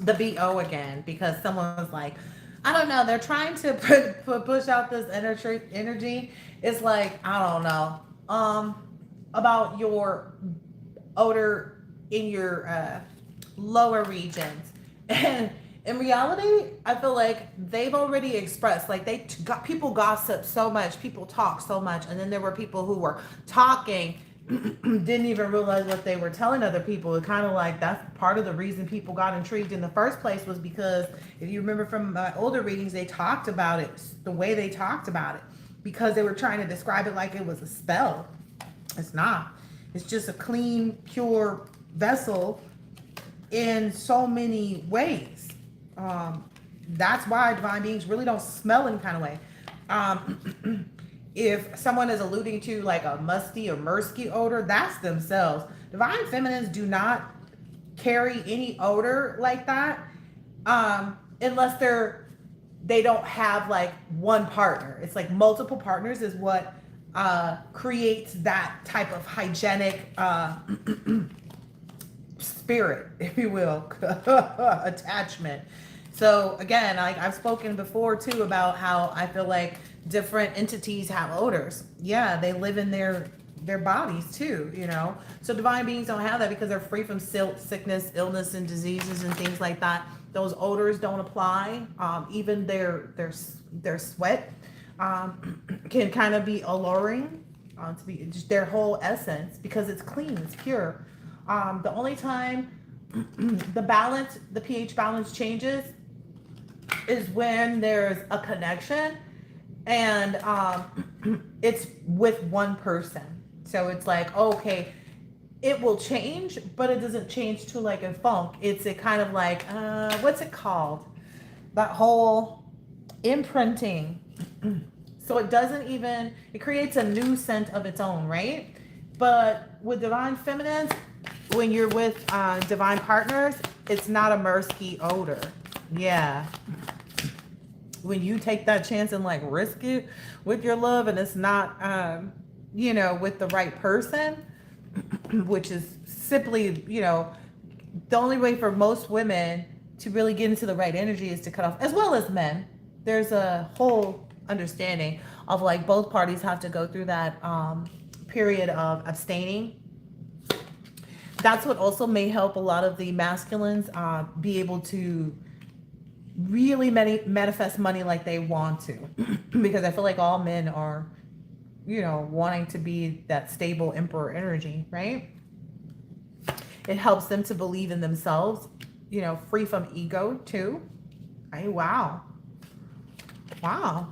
the BO again, because someone was like, I don't know, they're trying to push out this energy. It's like, I don't know, about your odor in your lower regions. And in reality, I feel like they've already expressed, like got people gossip so much, people talk so much, and then there were people who were talking didn't even realize what they were telling other people. It kind of like that's part of the reason people got intrigued in the first place, was because if you remember from my older readings, they talked about it the way they talked about it, because they were trying to describe it like it was a spell. It's not. It's just a clean, pure vessel in so many ways. That's why divine beings really don't smell any kind of way. If someone is alluding to like a musty or musky odor, that's themselves. Divine feminines do not carry any odor like that, unless they don't have like one partner. It's like multiple partners is what creates that type of hygienic spirit, if you will, attachment. So again, I've spoken before too about how I feel like different entities have odors. Yeah, they live in their bodies too, you know. So divine beings don't have that because they're free from sickness, illness, and diseases and things like that. Those odors don't apply. Even their sweat can kind of be alluring to be just their whole essence, because it's clean, it's pure. The only time the pH balance changes is when there's a connection, and it's with one person. So it's like, okay, it will change, but it doesn't change to like a funk. It's a kind of like, what's it called? That whole imprinting. So it doesn't even, it creates a new scent of its own, right? But with divine feminines, when you're with divine partners, it's not a musky odor. Yeah. When you take that chance and like risk it with your love, and it's not, with the right person, which is simply, the only way for most women to really get into the right energy is to cut off, as well as men. There's a whole understanding of like both parties have to go through that period of abstaining. That's what also may help a lot of the masculines be able to really manifest money like they want to. Because I feel like all men are, wanting to be that stable emperor energy, right? It helps them to believe in themselves, free from ego too. Hey, wow. Wow.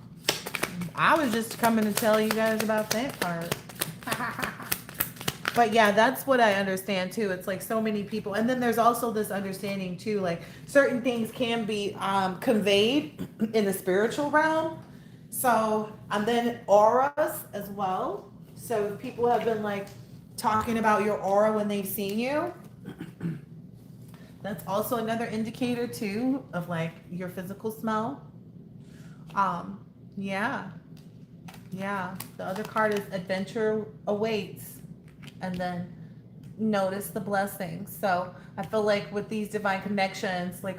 I was just coming to tell you guys about that part. But yeah, that's what I understand too. It's like so many people, and then there's also this understanding too, like certain things can be conveyed in the spiritual realm. So, and then auras as well. So people have been like talking about your aura when they've seen you. That's also another indicator too of like your physical smell. Yeah, yeah. The other card is adventure awaits, and then notice the blessings. So I feel like with these divine connections, like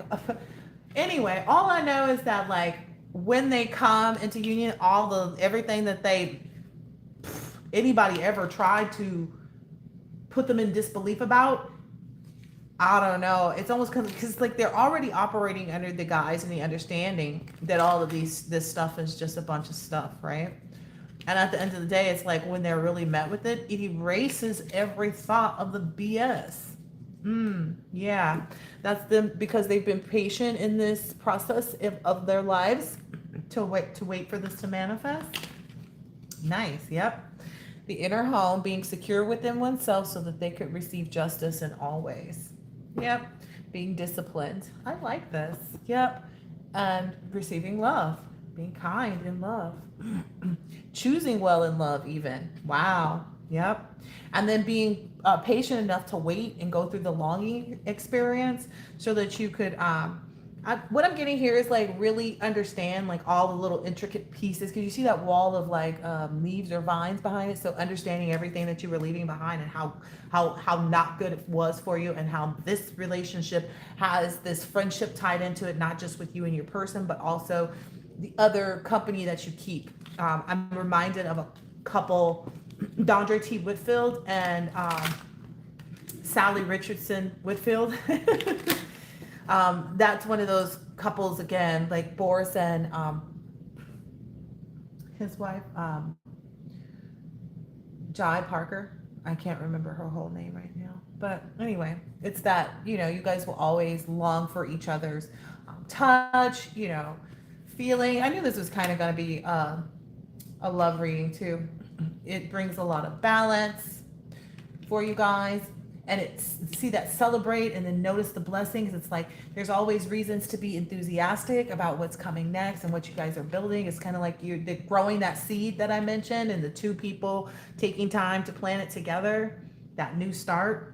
anyway, all I know is that like when they come into union, all the everything that anybody ever tried to put them in disbelief about, I don't know. It's almost because like they're already operating under the guise and the understanding that all of this stuff is just a bunch of stuff, right? And at the end of the day, it's like when they're really met with it, it erases every thought of the BS. Yeah, that's them because they've been patient in this process of their lives to wait for this to manifest. Nice. Yep. The inner home being secure within oneself so that they could receive justice in all ways. Yep. Being disciplined. I like this. Yep. And receiving love. Being kind in love. Choosing well in love, even. Wow. Yep. And then being patient enough to wait and go through the longing experience so that you could What I'm getting here is like really understand like all the little intricate pieces, because you see that wall of like leaves or vines behind it. So understanding everything that you were leaving behind and how not good it was for you, and how this relationship has this friendship tied into it, not just with you and your person, but also the other company that you keep. I'm reminded of a couple, Dondre T. Whitfield and Sally Richardson Whitfield. That's one of those couples again, like Boris and his wife, Jai Parker. I can't remember her whole name right now. But anyway, it's that, you guys will always long for each other's touch, feeling. I knew this was kind of going to be a love reading too. It brings a lot of balance for you guys. And it's see that celebrate and then notice the blessings. It's like there's always reasons to be enthusiastic about what's coming next and what you guys are building. It's kind of like you're growing that seed that I mentioned, and the two people taking time to plant it together. That new start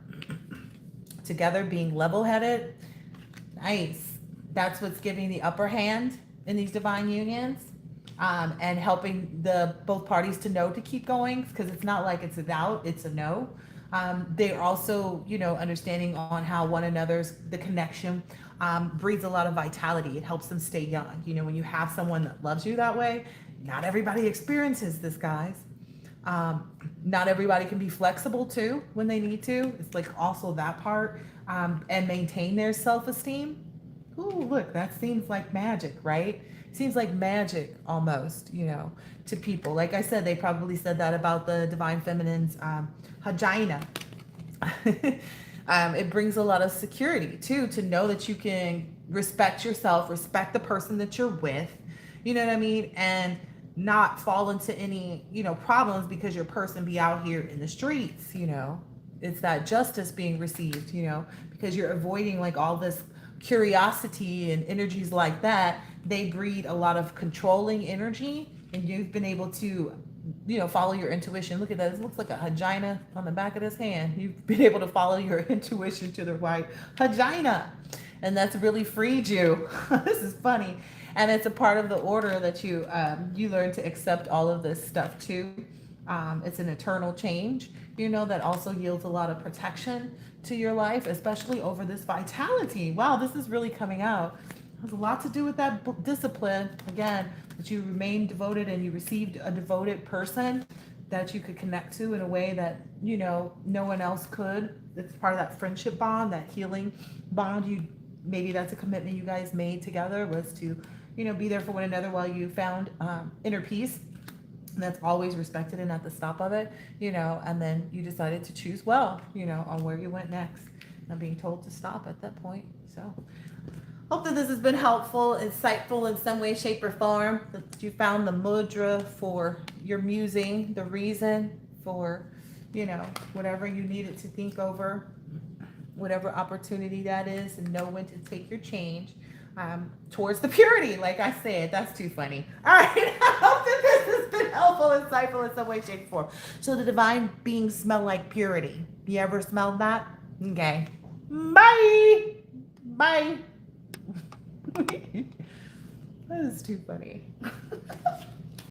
together, being level-headed. Nice. That's what's giving the upper hand in these divine unions. And helping the both parties to know to keep going, because it's not like it's a doubt, it's a no. They're also, understanding on how one another's, the connection breeds a lot of vitality. It helps them stay young. When you have someone that loves you that way, not everybody experiences this, guys. Not everybody can be flexible too when they need to. It's like also that part, and maintain their self-esteem. Ooh, look, that seems like magic, right? Seems like magic almost, to people. Like I said, they probably said that about the Divine Feminine's vagina. It brings a lot of security too, to know that you can respect yourself, respect the person that you're with, you know what I mean? And not fall into any, problems because your person be out here in the streets, It's that justice being received, because you're avoiding like all this curiosity and energies like that. They breed a lot of controlling energy, and you've been able to, follow your intuition. Look at that. It looks like a vagina on the back of this hand. You've been able to follow your intuition to the right vagina, and that's really freed you. This is funny. And it's a part of the order that you learn to accept all of this stuff too. It's an eternal change, that also yields a lot of protection to your life, especially over this vitality. Wow, this is really coming out. It has a lot to do with that discipline. Again, that you remain devoted and you received a devoted person that you could connect to in a way that, no one else could. It's part of that friendship bond, that healing bond. Maybe that's a commitment you guys made together, was to, be there for one another while you found inner peace. And that's always respected and at the stop of it, and then you decided to choose well, on where you went next, and being told to stop at that point. So hope that this has been helpful, insightful in some way, shape, or form, that you found the mudra for your musing, the reason for, whatever you needed to think over, whatever opportunity that is, and know when to take your change towards the purity. Like I said, that's too funny. All right, I hope that this has been helpful, insightful in some way, shape, or form. So the divine beings smell like purity. You ever smelled that? Okay. Bye. Bye. That is too funny.